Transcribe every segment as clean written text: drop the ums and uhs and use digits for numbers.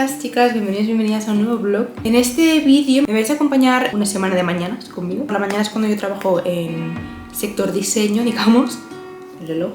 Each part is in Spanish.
días, chicas, bienvenidos, bienvenidas a un nuevo vlog. En este vídeo me vais a acompañar una semana de mañanas conmigo. Por la mañana es cuando yo trabajo en sector diseño, digamos. El reloj.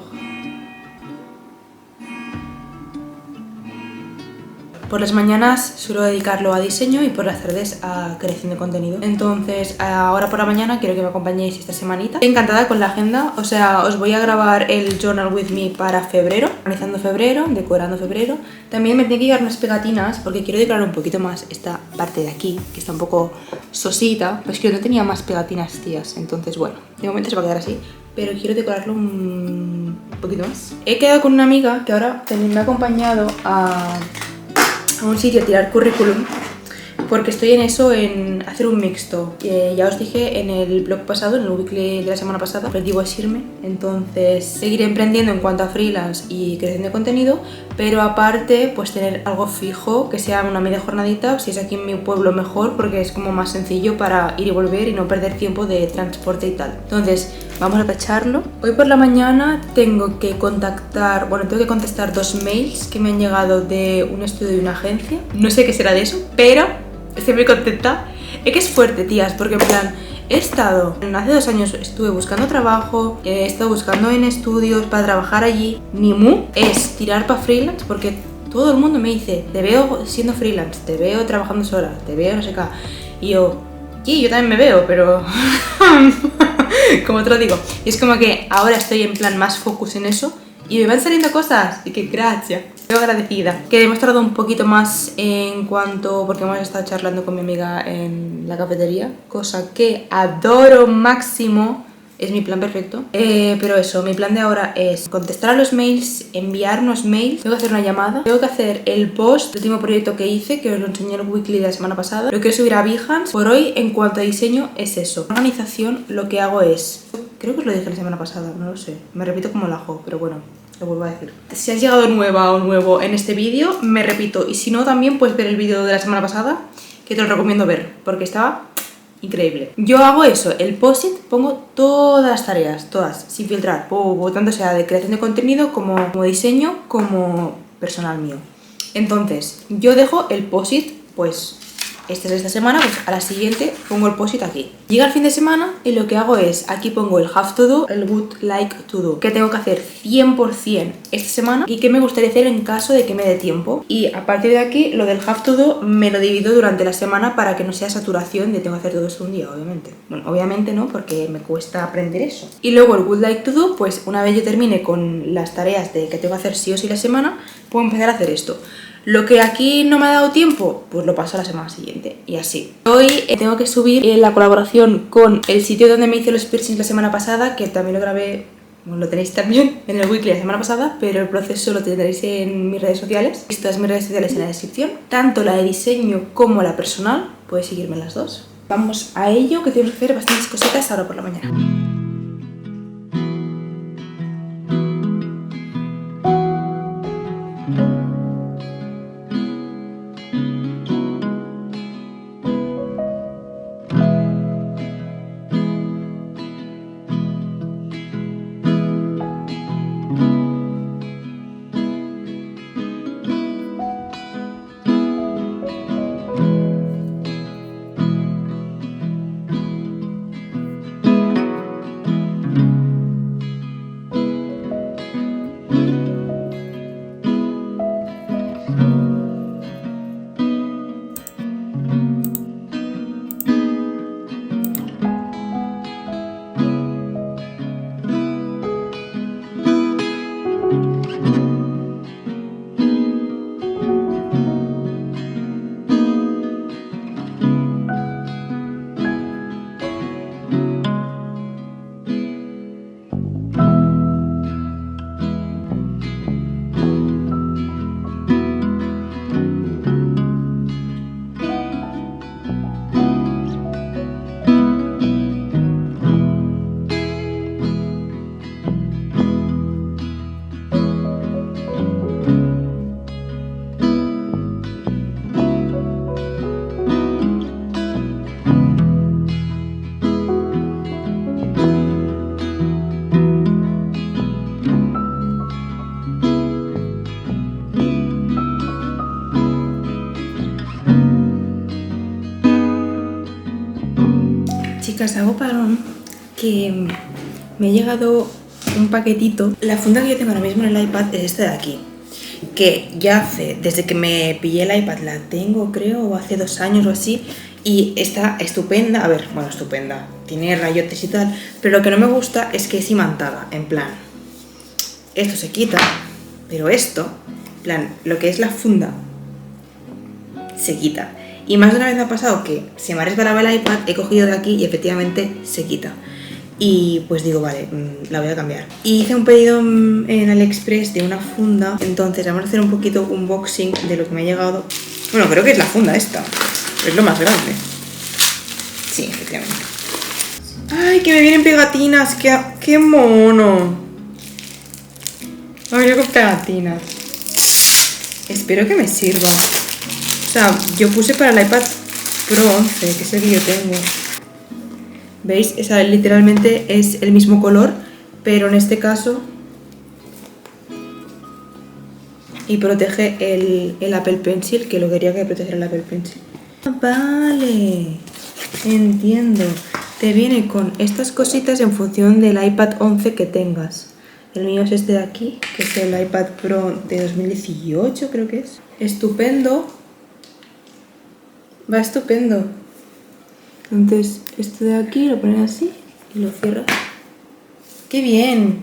Por las mañanas suelo dedicarlo a diseño y por las tardes a creación de contenido. Entonces, ahora por la mañana quiero que me acompañéis esta semanita. Estoy encantada con la agenda, o sea, os voy a grabar el Journal with Me para febrero, organizando febrero, decorando febrero. También me tiene que llegar unas pegatinas porque quiero decorar un poquito más esta parte de aquí, que está un poco sosita. Pues que yo no tenía más pegatinas, tías, entonces bueno, de momento se va a quedar así. Pero quiero decorarlo un poquito más. He quedado con una amiga que ahora también me ha acompañado a un sitio a tirar currículum, porque estoy en eso, en hacer un mixto. Ya os dije en el blog pasado, en el weekly de la semana pasada, el objetivo es irme. Entonces seguiré emprendiendo en cuanto a freelance y creación de contenido, pero aparte pues tener algo fijo, que sea una media jornadita, si es aquí en mi pueblo mejor, porque es como más sencillo para ir y volver y no perder tiempo de transporte y tal. Entonces vamos a tacharlo. Hoy por la mañana tengo que contestar 2 mails que me han llegado de un estudio de una agencia. No sé qué será de eso, pero estoy muy contenta. Es que es fuerte, tías, porque en plan hace 2 años estuve buscando trabajo, he estado buscando en estudios para trabajar allí. Ni mu es tirar para freelance, porque todo el mundo me dice, te veo siendo freelance, te veo trabajando sola, te veo no sé qué. Y yo, sí, yo también me veo, pero como te lo digo, y es como que ahora estoy en plan más focus en eso y me van saliendo cosas, y que gracias. Estoy agradecida. Que hemos tardado un poquito más en cuanto, porque hemos estado charlando con mi amiga en la cafetería, cosa que adoro máximo. Es mi plan perfecto. Pero eso, mi plan de ahora es contestar a los mails, enviar unos mails, tengo que hacer una llamada, tengo que hacer el post del último proyecto que hice, que os lo enseñé en el weekly de la semana pasada. Lo quiero subir a Behance. Por hoy, en cuanto a diseño, es eso. Organización, lo que hago es... Creo que os lo dije la semana pasada, no lo sé. Me repito como el ajo, pero bueno, lo vuelvo a decir. Si has llegado nueva o nuevo en este vídeo, me repito. Y si no, también puedes ver el vídeo de la semana pasada, que te lo recomiendo ver, porque estaba... increíble. Yo hago eso, el post-it, pongo todas las tareas, todas, sin filtrar, tanto sea de creación de contenido como diseño, como personal mío. Entonces, yo dejo el post-it, pues, este es de esta semana, pues a la siguiente pongo el post-it aquí. Llega el fin de semana y lo que hago es, aquí pongo el have to do, el would like to do, que tengo que hacer 100% esta semana y que me gustaría hacer en caso de que me dé tiempo. Y a partir de aquí, lo del have to do me lo divido durante la semana para que no sea saturación de tengo que hacer todo esto un día, obviamente. Bueno, obviamente no, porque me cuesta aprender eso. Y luego el would like to do, pues una vez yo termine con las tareas de que tengo que hacer sí o sí la semana, puedo empezar a hacer esto. Lo que aquí no me ha dado tiempo, pues lo paso a la semana siguiente y así. Hoy tengo que subir la colaboración con el sitio donde me hice los piercings la semana pasada, que también lo grabé, bueno, lo tenéis también en el weekly la semana pasada, pero el proceso lo tendréis en mis redes sociales. Todas mis redes sociales en la descripción, tanto la de diseño como la personal, puedes seguirme en las dos. Vamos a ello, que tenemos que hacer bastantes cositas ahora por la mañana. Chicas, hago parón que me ha llegado un paquetito. La funda que yo tengo ahora mismo en el iPad es esta de aquí, que ya hace, desde que me pillé el iPad la tengo, creo, hace 2 años o así, y está estupenda. A ver, bueno, estupenda, tiene rayotes y tal, pero lo que no me gusta es que es imantada, en plan, esto se quita, pero esto, en plan, lo que es la funda, se quita. Y más de una vez me ha pasado que se me ha resbalado el iPad, he cogido de aquí y efectivamente se quita. Y pues digo, vale, la voy a cambiar. Y hice un pedido en AliExpress de una funda, entonces vamos a hacer un poquito unboxing de lo que me ha llegado. Bueno, creo que es la funda esta, es lo más grande. Sí, efectivamente. ¡Ay, que me vienen pegatinas! ¡Qué mono! Ay, yo con pegatinas. Espero que me sirva. O sea, yo puse para el iPad Pro 11, que es el que yo tengo. ¿Veis? Esa literalmente es el mismo color, pero en este caso... Y protege el Apple Pencil, que lo quería que protegiera el Apple Pencil. Vale, entiendo. Te viene con estas cositas en función del iPad 11 que tengas. El mío es este de aquí, que es el iPad Pro de 2018, creo que es. Estupendo. Va estupendo. Entonces, esto de aquí lo pones así y lo cierras. ¡Qué bien!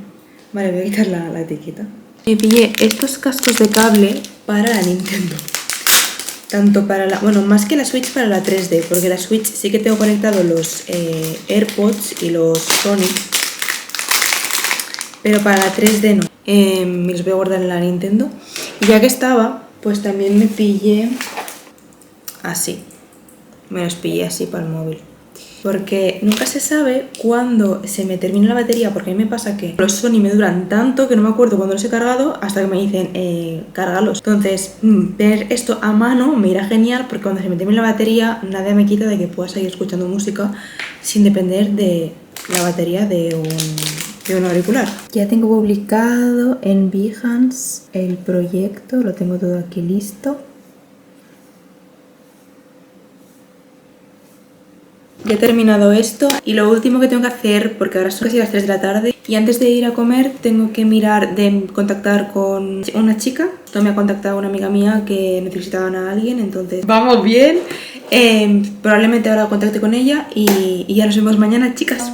Vale, voy a quitar la etiqueta. Me pillé estos cascos de cable para la Nintendo. Tanto para la... Bueno, más que la Switch, para la 3D, porque la Switch sí que tengo conectados los AirPods y los Sony, pero para la 3D no. Me los voy a guardar en la Nintendo. Y ya que estaba, pues también me pillé así. Me los pillé así para el móvil. Porque nunca se sabe cuándo se me termina la batería, porque a mí me pasa que los Sony me duran tanto que no me acuerdo cuándo los he cargado hasta que me dicen, cárgalos. Entonces, tener esto a mano me irá genial, porque cuando se me termine la batería, nada me quita de que pueda seguir escuchando música sin depender de la batería de un auricular. Ya tengo publicado en Behance el proyecto, lo tengo todo aquí listo. Ya he terminado esto y lo último que tengo que hacer, porque ahora son casi las 3 de la tarde y antes de ir a comer tengo que mirar de contactar con una chica. Esto me ha contactado una amiga mía que necesitaban a alguien, entonces vamos bien. Probablemente ahora contacte con ella y ya nos vemos mañana, chicas.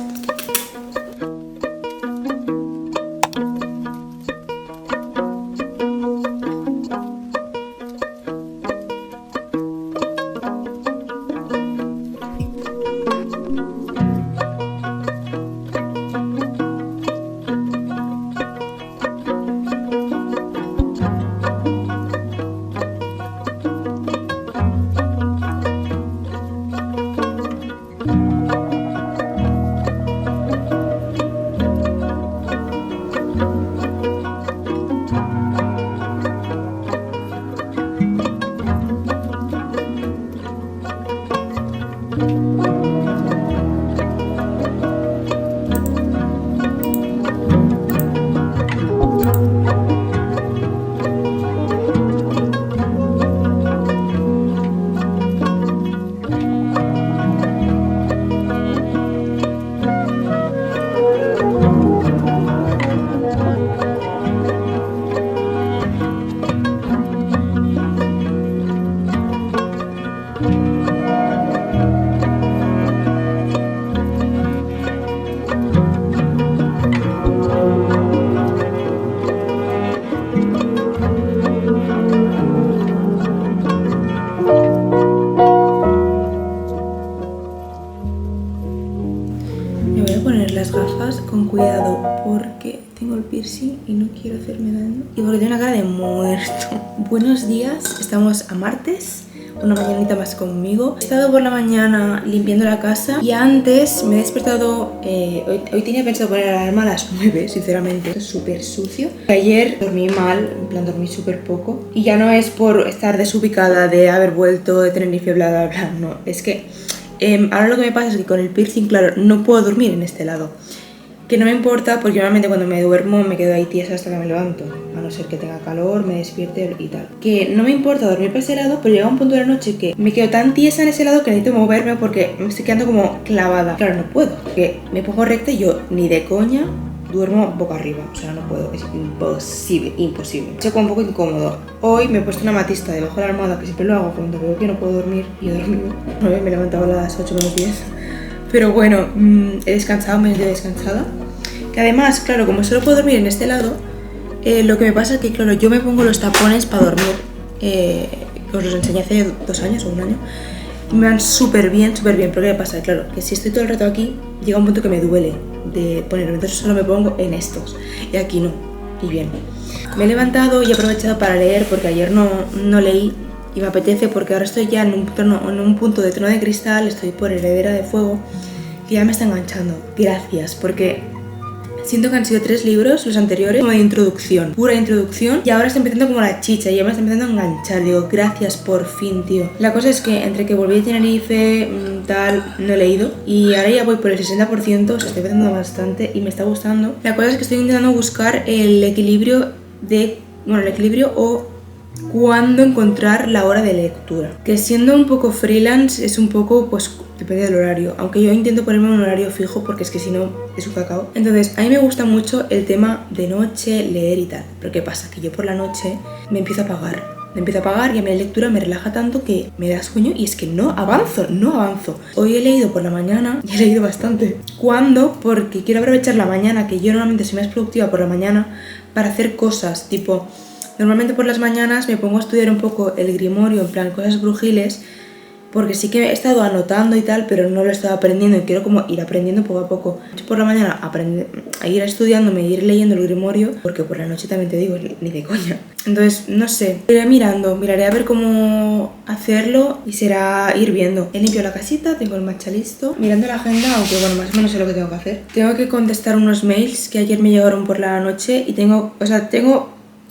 Con cuidado porque tengo el piercing y no quiero hacerme daño y porque tengo una cara de muerto. Buenos días, estamos a martes, una mañanita más conmigo. He estado por la mañana limpiando la casa y antes me he despertado. Hoy tenía pensado poner la alarma a las 9, sinceramente. Esto es súper sucio. Ayer dormí mal, en plan dormí súper poco y ya no es por estar desubicada de haber vuelto de Tenerife, bla bla bla, no, es que ahora lo que me pasa es que con el piercing, claro, no puedo dormir en este lado. que no me importa porque normalmente cuando me duermo me quedo ahí tiesa hasta que me levanto, a no ser que tenga calor, me despierte y tal. Que no me importa dormir para ese lado, pero llega un punto de la noche que me quedo tan tiesa en ese lado que necesito moverme porque me estoy quedando como clavada. Claro, no puedo, porque me pongo recta y yo ni de coña duermo boca arriba, o sea, no puedo, es imposible. Es como un poco incómodo. Hoy me he puesto una matista debajo de la almohada, que siempre lo hago cuando veo que no puedo dormir, y he dormido. Me he levantado a las 8 menos 10. Pero bueno, he descansado, me he descansada. Que además, claro, como solo puedo dormir en este lado, lo que me pasa es que, claro, yo me pongo los tapones para dormir. Os los enseñé hace 2 años o 1 año. Me van súper bien, pero ¿qué pasa? Claro, que si estoy todo el rato aquí, llega un punto que me duele de ponerme, entonces solo me pongo en estos, y aquí no, y bien. Me he levantado y he aprovechado para leer, porque ayer no leí, y me apetece porque ahora estoy ya en un punto de Trono de Cristal, estoy por Heredera de Fuego, que ya me está enganchando. Gracias, porque siento que han sido 3 libros, los anteriores, como de introducción, pura introducción, y ahora está empezando como la chicha, y ya me está empezando a enganchar. Digo, gracias, por fin, tío. La cosa es que entre que volví a Tenerife, tal, no he leído, y ahora ya voy por el 60%, o sea, estoy empezando bastante, y me está gustando. La cosa es que estoy intentando buscar el equilibrio o cuándo encontrar la hora de lectura. Que siendo un poco freelance es un poco, pues, depende del horario. Aunque yo intento ponerme un horario fijo porque es que si no es un cacao. Entonces, a mí me gusta mucho el tema de noche, leer y tal. Pero ¿qué pasa? Que yo por la noche me empiezo a apagar. Y a mí la lectura me relaja tanto que me da sueño y es que no avanzo. Hoy he leído por la mañana y he leído bastante. ¿Cuándo? Porque quiero aprovechar la mañana, que yo normalmente soy más productiva por la mañana, para hacer cosas, tipo... Normalmente por las mañanas me pongo a estudiar un poco el Grimorio, en plan cosas brujiles, porque sí que he estado anotando y tal, pero no lo he estado aprendiendo y quiero como ir aprendiendo poco a poco. Por la mañana a ir estudiándome, ir leyendo el Grimorio, porque por la noche también te digo, ni de coña. Entonces, no sé, miraré a ver cómo hacerlo y será ir viendo. He limpiado la casita, tengo el matcha listo, mirando la agenda, aunque bueno, más o menos sé lo que tengo que hacer. Tengo que contestar unos mails que ayer me llegaron por la noche y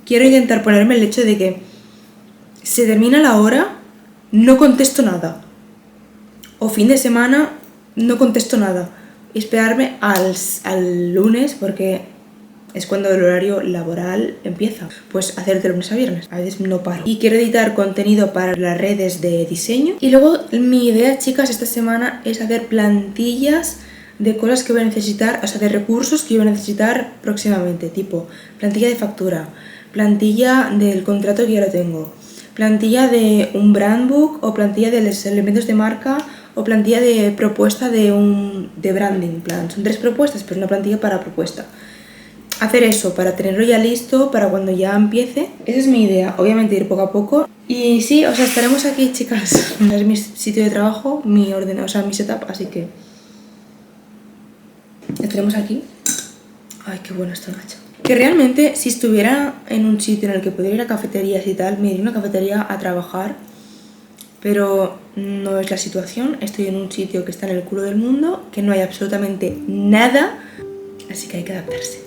quiero intentar ponerme el hecho de que se termina la hora, no contesto nada. O fin de semana, no contesto nada. Y esperarme al lunes, porque es cuando el horario laboral empieza. Pues hacer de lunes a viernes. A veces no paro. Y quiero editar contenido para las redes de diseño. Y luego mi idea, chicas, esta semana es hacer plantillas de cosas que voy a necesitar, o sea, de recursos que yo voy a necesitar próximamente. Tipo, plantilla de factura, plantilla del contrato que ya lo tengo, plantilla de un brand book o plantilla de los elementos de marca o plantilla de propuesta de branding. Plan, son 3 propuestas, pero una plantilla para propuesta. Hacer eso para tenerlo ya listo para cuando ya empiece. Esa es mi idea, obviamente ir poco a poco. Y sí, o sea, estaremos aquí, chicas. Es mi sitio de trabajo, mi ordenador, o sea, mi setup, así que estaremos aquí. Ay, qué bueno está Nacho. Que realmente, si estuviera en un sitio en el que pudiera ir a cafeterías y tal, me iría a una cafetería a trabajar, pero no es la situación. Estoy en un sitio que está en el culo del mundo, que no hay absolutamente nada, así que hay que adaptarse.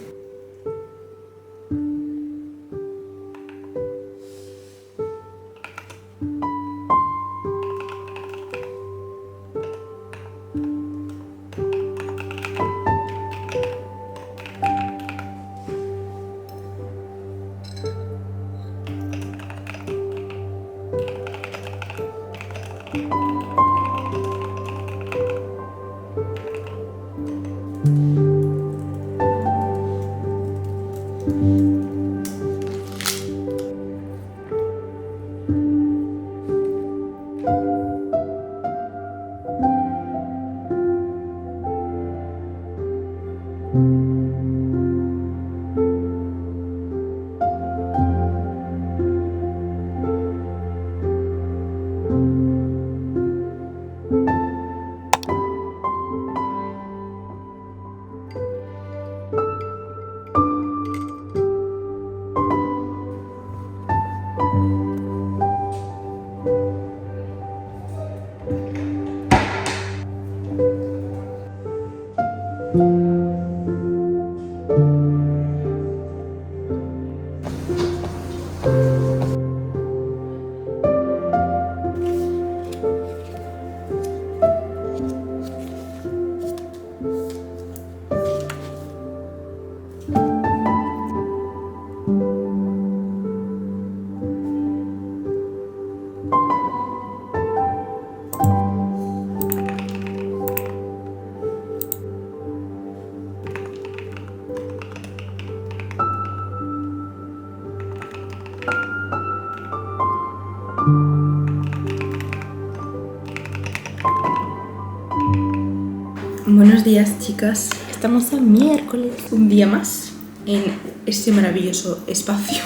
Buenos días, chicas. Estamos a miércoles. Un día más en este maravilloso espacio.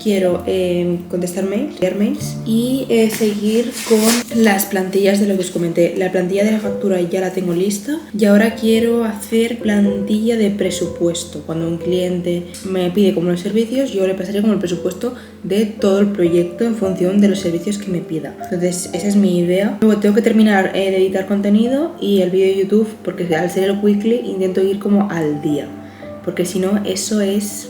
Quiero contestar mails, leer mails y seguir con las plantillas de lo que os comenté. La plantilla de la factura ya la tengo lista y ahora quiero hacer plantilla de presupuesto. Cuando un cliente me pide como los servicios, yo le pasaré como el presupuesto de todo el proyecto en función de los servicios que me pida. Entonces esa es mi idea. Luego tengo que terminar de editar contenido y el vídeo de YouTube, porque al ser el weekly intento ir como al día, porque si no eso es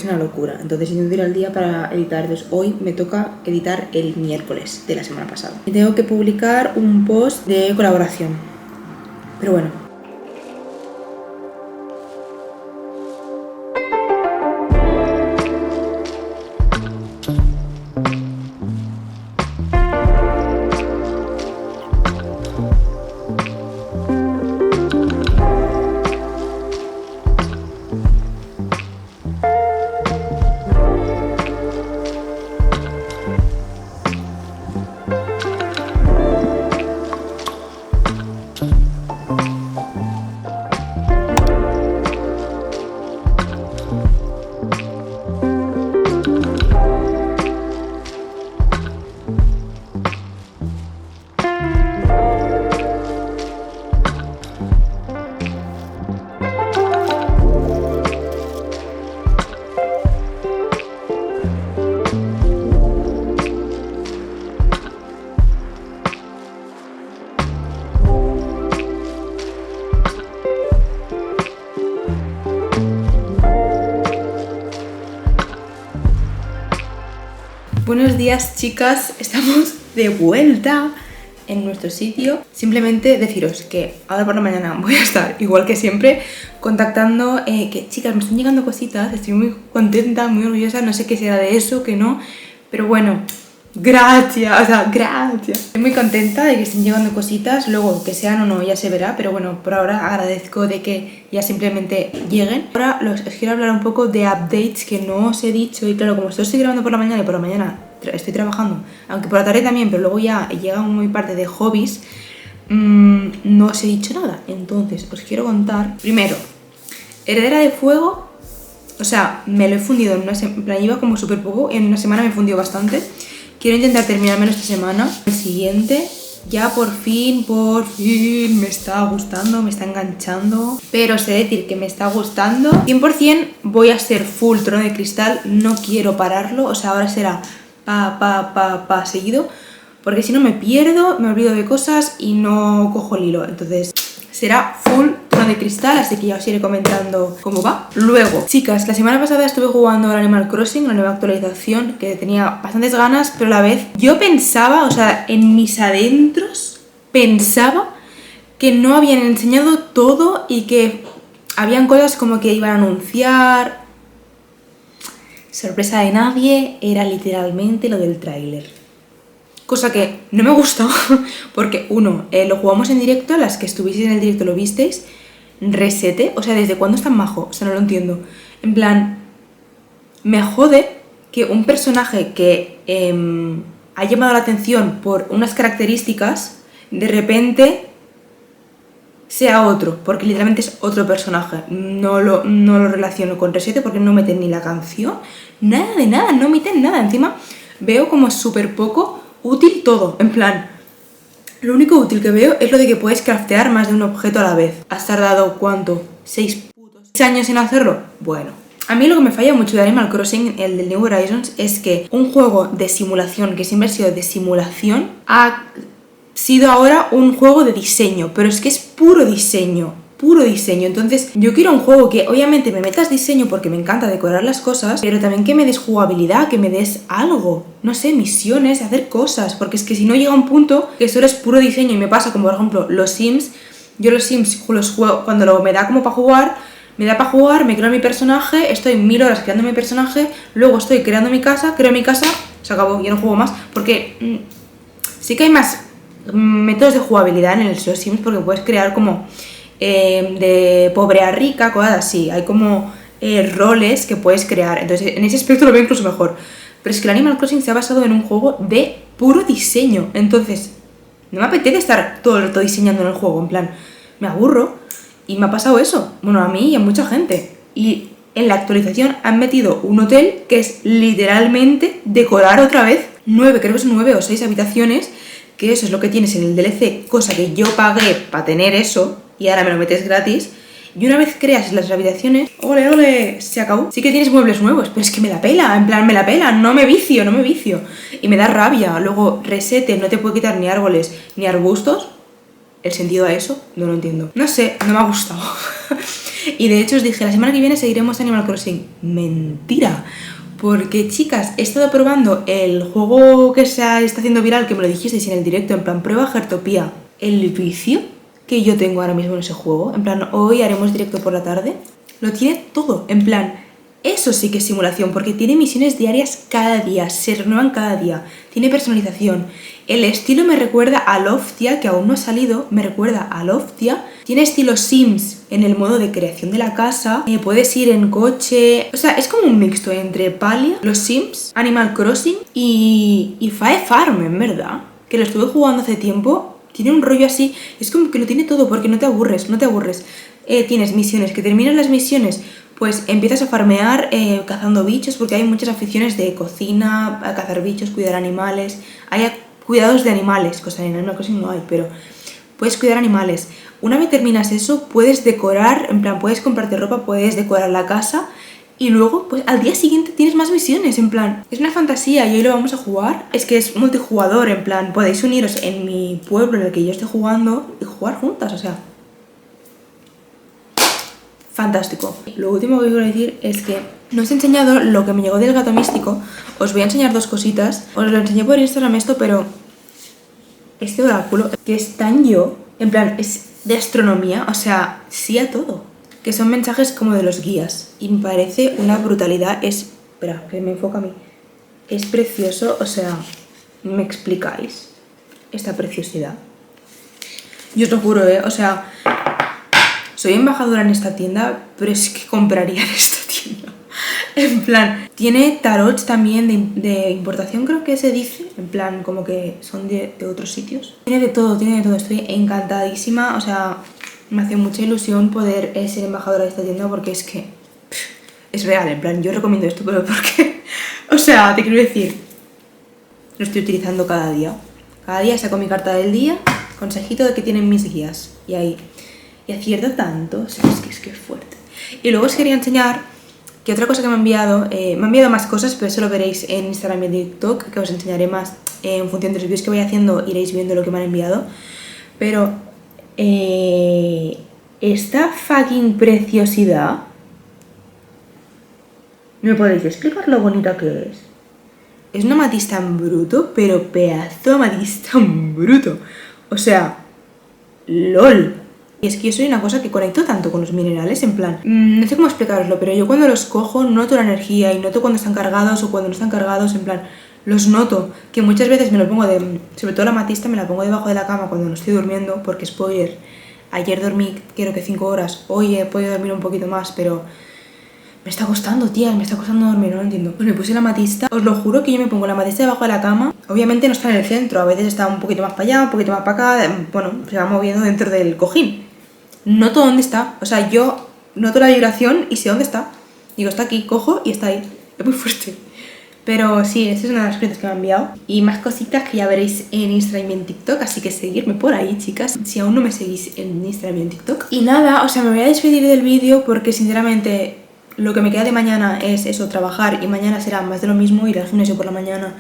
una locura. Entonces intento ir al día para editar. Entonces hoy me toca editar el miércoles de la semana pasada y tengo que publicar un post de colaboración, pero bueno. Buenos días, chicas, estamos de vuelta en nuestro sitio. Simplemente deciros que ahora por la mañana voy a estar, igual que siempre, contactando que chicas, me están llegando cositas, estoy muy contenta, muy orgullosa, no sé qué será de eso, que no, pero bueno, gracias, o sea, gracias. Estoy muy contenta de que estén llegando cositas, luego que sean o no ya se verá, pero bueno, por ahora agradezco de que ya simplemente lleguen. Ahora os quiero hablar un poco de updates que no os he dicho, y claro, como estoy grabando por la mañana y por la mañana estoy trabajando, aunque por la tarde también, pero luego ya llega muy parte de hobbies, no os he dicho nada. Entonces os quiero contar, primero, Heredera de Fuego, o sea, me lo he fundido en una semana, iba como súper poco, en una semana me fundió bastante. Quiero intentar terminármelo esta semana. El siguiente, ya por fin me está gustando, me está enganchando. Pero sé decir que me está gustando. 100% voy a ser full Trono de Cristal, no quiero pararlo. O sea, ahora será seguido, porque si no me pierdo, me olvido de cosas y no cojo el hilo. Entonces será full Trono de Cristal, así que ya os iré comentando cómo va. Luego, chicas, la semana pasada estuve jugando al Animal Crossing, la nueva actualización, que tenía bastantes ganas, pero a la vez yo pensaba, o sea, en mis adentros pensaba que no habían enseñado todo y que habían cosas como que iban a anunciar. Sorpresa de nadie, era literalmente lo del tráiler. Cosa que no me gusta, porque uno, lo jugamos en directo, las que estuvisteis en el directo lo visteis, resete, o sea, ¿desde cuándo es tan majo? O sea, no lo entiendo. En plan, me jode que un personaje que ha llamado la atención por unas características, de repente sea otro, porque literalmente es otro personaje. No lo relaciono con Resete porque no meten ni la canción, nada de nada, no meten nada. Encima veo como súper poco útil todo, en plan, lo único útil que veo es lo de que puedes craftear más de un objeto a la vez. ¿Has tardado cuánto? ¿6 años en hacerlo? Bueno, a mí lo que me falla mucho de Animal Crossing, el del New Horizons, es que un juego de simulación, que siempre ha sido de simulación, ha sido ahora un juego de diseño, pero es que es puro diseño. Entonces yo quiero un juego que obviamente me metas diseño porque me encanta decorar las cosas, pero también que me des jugabilidad, que me des algo, no sé, misiones, hacer cosas, porque es que si no llega un punto que solo es puro diseño y me pasa como por ejemplo los Sims. Yo los Sims los juego cuando me da como para jugar, me creo mi personaje, estoy 1000 horas creando mi personaje, luego estoy creando mi casa, creo mi casa, se acabó, ya no juego más, porque sí que hay más métodos de jugabilidad en el Sims, porque puedes crear como de pobre a rica, cosas así, hay como roles que puedes crear, entonces en ese aspecto lo veo incluso mejor. Pero es que el Animal Crossing se ha basado en un juego de puro diseño, entonces No me apetece estar todo el rato diseñando en el juego, en plan, me aburro. Y me ha pasado eso, bueno, a mí y a mucha gente. Y en la actualización han metido un hotel que es literalmente decorar otra vez 9, creo que son 9 o 6 habitaciones, que eso es lo que tienes en el DLC, cosa que yo pagué para tener eso y ahora me lo metes gratis. Y una vez creas las habitaciones, ¡ole, ole! Se acabó. Sí que tienes muebles nuevos, pero es que me la pela, en plan, me la pela, no me vicio. Y me da rabia. Luego, resete, no te puede quitar ni árboles ni arbustos. El sentido a eso, no lo entiendo. No sé, no me ha gustado. Y de hecho os dije, la semana que viene seguiremos Animal Crossing. Mentira. Porque, chicas, he estado probando el juego que se está haciendo viral, que me lo dijisteis en el directo, en plan, prueba Heartopia. El vicio que yo tengo ahora mismo en ese juego, en plan, hoy haremos directo por la tarde, lo tiene todo, en plan, eso sí que es simulación, porque tiene misiones diarias cada día, se renuevan cada día, tiene personalización, el estilo me recuerda a Loftia, que aún no ha salido, me recuerda a Loftia, tiene estilo Sims en el modo de creación de la casa, puedes ir en coche, o sea, es como un mixto entre Palia, los Sims, Animal Crossing y Fae Farm, en verdad, que lo estuve jugando hace tiempo. Tiene un rollo así, es como que lo tiene todo porque no te aburres. Tienes misiones, que terminan las misiones, pues empiezas a farmear cazando bichos, porque hay muchas aficiones de cocina, a cazar bichos, cuidar animales. Hay cuidados de animales, cosa en Animal Crossing no hay, pero puedes cuidar animales. Una vez terminas eso, puedes decorar, en plan, puedes comprarte ropa, puedes decorar la casa. Y luego, pues al día siguiente tienes más misiones, en plan, es una fantasía y hoy lo vamos a jugar. Es que es multijugador, en plan, podéis uniros en mi pueblo en el que yo estoy jugando y jugar juntas, o sea, fantástico. Lo último que quiero decir es que no os he enseñado lo que me llegó del gato místico. Os voy a enseñar dos cositas. Os lo enseñé por Instagram esto, pero este oráculo, que es tan yo, en plan, es de astronomía, o sea, sí a todo. Que son mensajes como de los guías. Y me parece una brutalidad. Espera, que me enfoca a mí. Es precioso, o sea, ¿me explicáis esta preciosidad? Yo os lo juro, o sea, soy embajadora en esta tienda, pero es que compraría en esta tienda. En plan, tiene tarots también de importación, creo que se dice. En plan, como que son de otros sitios. Tiene de todo. Estoy encantadísima, o sea, me hace mucha ilusión poder ser embajadora de esta tienda porque es que es real, en plan, yo recomiendo esto, pero ¿por qué? O sea, te quiero decir, lo estoy utilizando cada día. Cada día saco mi carta del día, consejito de que tienen mis guías. Y ahí, y acierto tanto, o sea, es que es fuerte. Y luego os quería enseñar que otra cosa que me ha enviado más cosas, pero eso lo veréis en Instagram y en TikTok, que os enseñaré más en función de los vídeos que vaya haciendo, iréis viendo lo que me han enviado. Pero esta fucking preciosidad, ¿me podéis explicar lo bonita que es? Es una amatista en bruto, pero pedazo de amatista en bruto. O sea, LOL. Y es que yo soy una cosa que conecto tanto con los minerales, en plan, no sé cómo explicaroslo, pero yo cuando los cojo noto la energía y noto cuando están cargados o cuando no están cargados, en plan, los noto, que muchas veces me lo pongo sobre todo la amatista me la pongo debajo de la cama cuando no estoy durmiendo, porque spoiler, ayer dormí creo que 5 horas, hoy he podido dormir un poquito más, pero me está costando, tía, me está costando dormir, no lo entiendo. Pues me puse la amatista, os lo juro que yo me pongo la amatista debajo de la cama, obviamente no está en el centro, a veces está un poquito más para allá, un poquito más para acá, bueno, se va moviendo dentro del cojín. Noto dónde está, o sea, yo noto la vibración y sé dónde está. Digo, está aquí, cojo y está ahí, es muy fuerte. Pero sí, esta es una de las cositas que me han enviado. Y más cositas que ya veréis en Instagram y en TikTok, así que seguirme por ahí, chicas, si aún no me seguís en Instagram y en TikTok. Y nada, o sea, me voy a despedir del vídeo porque sinceramente lo que me queda de mañana es eso, trabajar, y mañana será más de lo mismo, ir al gimnasio por la mañana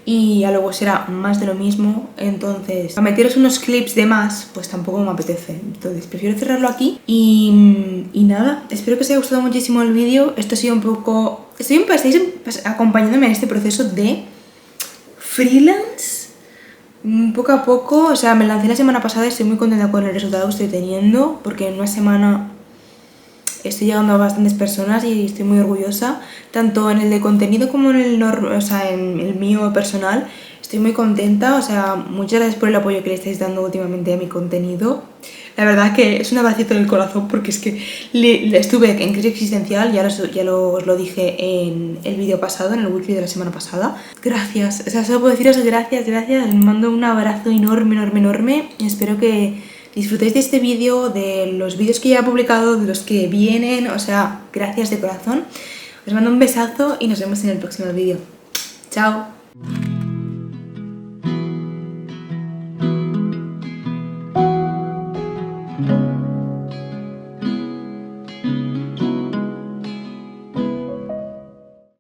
y ya luego será más de lo mismo. Entonces, a meteros unos clips de más, pues tampoco me apetece. Entonces, prefiero cerrarlo aquí. Y nada, espero que os haya gustado muchísimo el vídeo. Esto ha sido un poco... estáis acompañándome en este proceso de freelance poco a poco. O sea, me lancé la semana pasada y estoy muy contenta con el resultado que estoy teniendo, porque en una semana estoy llegando a bastantes personas y estoy muy orgullosa, tanto en el de contenido como en el mío personal. Estoy muy contenta, o sea, muchas gracias por el apoyo que le estáis dando últimamente a mi contenido. La verdad que es un abracito en el corazón porque es que estuve en crisis existencial, os lo dije en el vídeo pasado, en el weekly de la semana pasada. Gracias, o sea, solo puedo deciros gracias, os mando un abrazo enorme, enorme, enorme. Espero que disfrutéis de este vídeo, de los vídeos que ya he publicado, de los que vienen, o sea, gracias de corazón. Os mando un besazo y nos vemos en el próximo vídeo. Chao.